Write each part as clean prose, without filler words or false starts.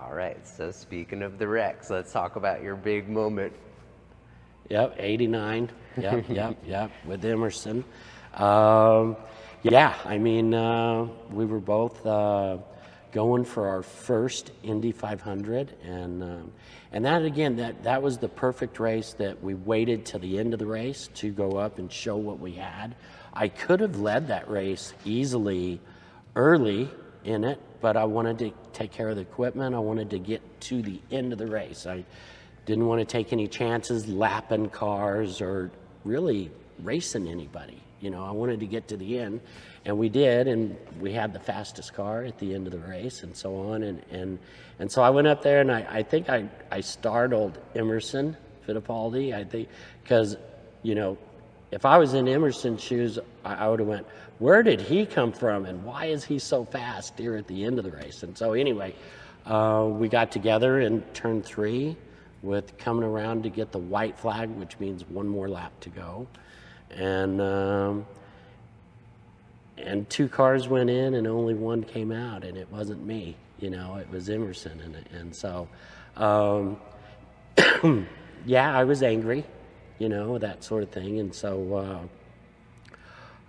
All right, so speaking of the wrecks, let's talk about your big moment. Yep, 89. Yep, with Emerson. Yeah, I mean, we were both going for our first Indy 500, and that again, that was the perfect race that we waited till the end of the race to go up and show what we had. I could have led that race easily early in it, but I wanted to take care of the equipment. I wanted to get to the end of the race. I didn't want to take any chances lapping cars or really racing anybody. You know, I wanted to get to the end, and we did, and we had the fastest car at the end of the race and so on. And so I went up there, and I think I startled Emerson Fittipaldi, I think, because, you know, if I was in Emerson's shoes, I would have went, where did he come from, and why is he so fast here at the end of the race? And so anyway, we got together in turn 3 with coming around to get the white flag, which means one more lap to go. And 2 cars went in and only one came out, and it wasn't me, you know, it was Emerson. And so, yeah, I was angry, you know, that sort of thing. And so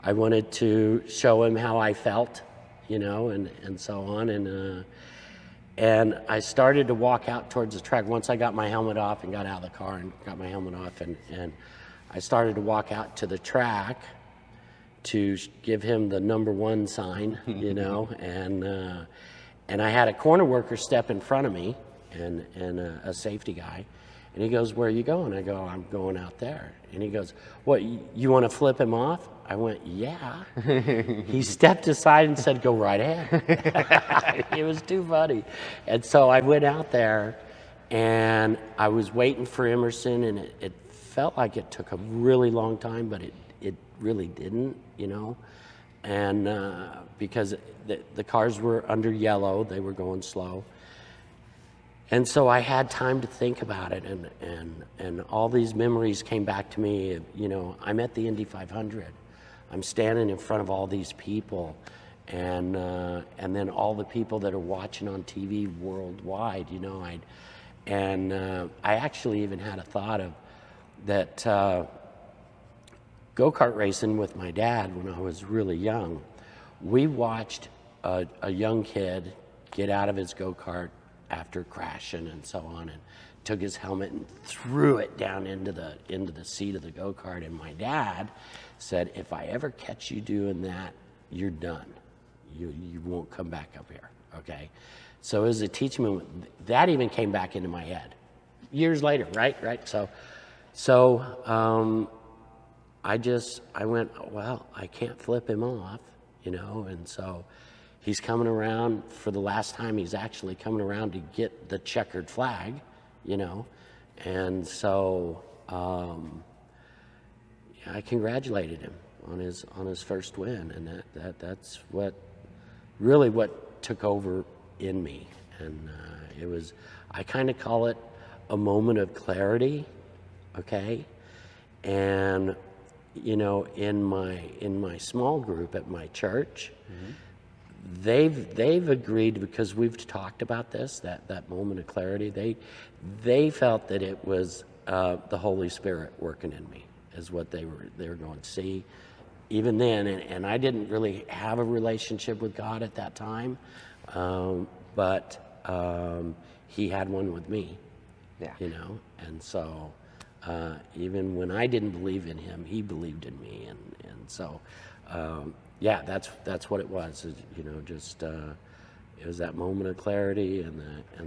I wanted to show him how I felt, you know, and so on. And I started to walk out towards the track once I got my helmet off and got out of the car and got my helmet off. And I started to walk out to the track to give him the number 1 sign, you know. And I had a corner worker step in front of me and a safety guy. And he goes, where are you going? I go, I'm going out there. And he goes, what, you want to flip him off? I went, yeah. He stepped aside and said, go right ahead. It was too funny. And so I went out there, and I was waiting for Emerson, and it felt like it took a really long time, but it really didn't, you know. And because the cars were under yellow, they were going slow. And so I had time to think about it, and all these memories came back to me. You know, I'm at the Indy 500. I'm standing in front of all these people, and then all the people that are watching on TV worldwide. You know, I actually even had a thought of that go-kart racing with my dad when I was really young. We watched a young kid get out of his go-kart after crashing and so on, and took his helmet and threw it down into the seat of the go-kart. And my dad said, if I ever catch you doing that, you're done. You won't come back up here, okay? So it was a teaching moment. That even came back into my head years later, right? So I went, well, I can't flip him off, you know. And so he's coming around for the last time. He's actually coming around to get the checkered flag, you know. And so I congratulated him on his first win, and that's what took over in me. And it was, I kind of call it a moment of clarity, okay. And you know, in my small group at my church, they've agreed, because we've talked about this, that moment of clarity. They felt that it was the Holy Spirit working in me, is what they were going to see. Even then, and I didn't really have a relationship with God at that time, but He had one with me. Yeah. You know, and so even when I didn't believe in Him, He believed in me, and so yeah, that's what it was. You know, just it was that moment of clarity and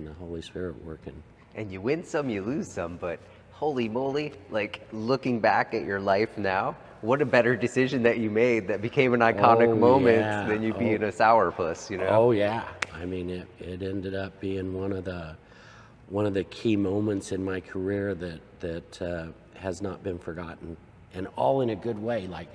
the Holy Spirit working. And you win some, you lose some, but holy moly, like looking back at your life now, what a better decision that you made that became an iconic moment than you being a sourpuss, you know? Oh yeah, I mean it ended up being one of the key moments in my career that has not been forgotten, and all in a good way. Like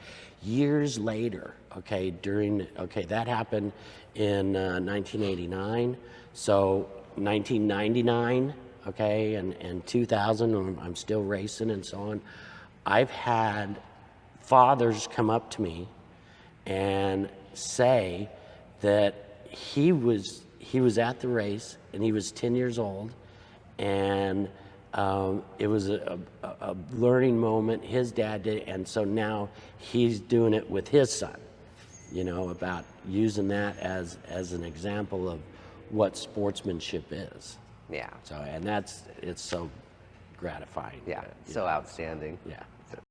years later, okay, that happened in 1989. So 1999, okay, and 2000, I'm still racing and so on. I've had fathers come up to me and say that he was he was at the race, and he was 10 years old, and it was a learning moment. His dad did, and so now he's doing it with his son, you know, about using that as an example of what sportsmanship is. Yeah. So, and it's so gratifying. Yeah. So outstanding. Yeah.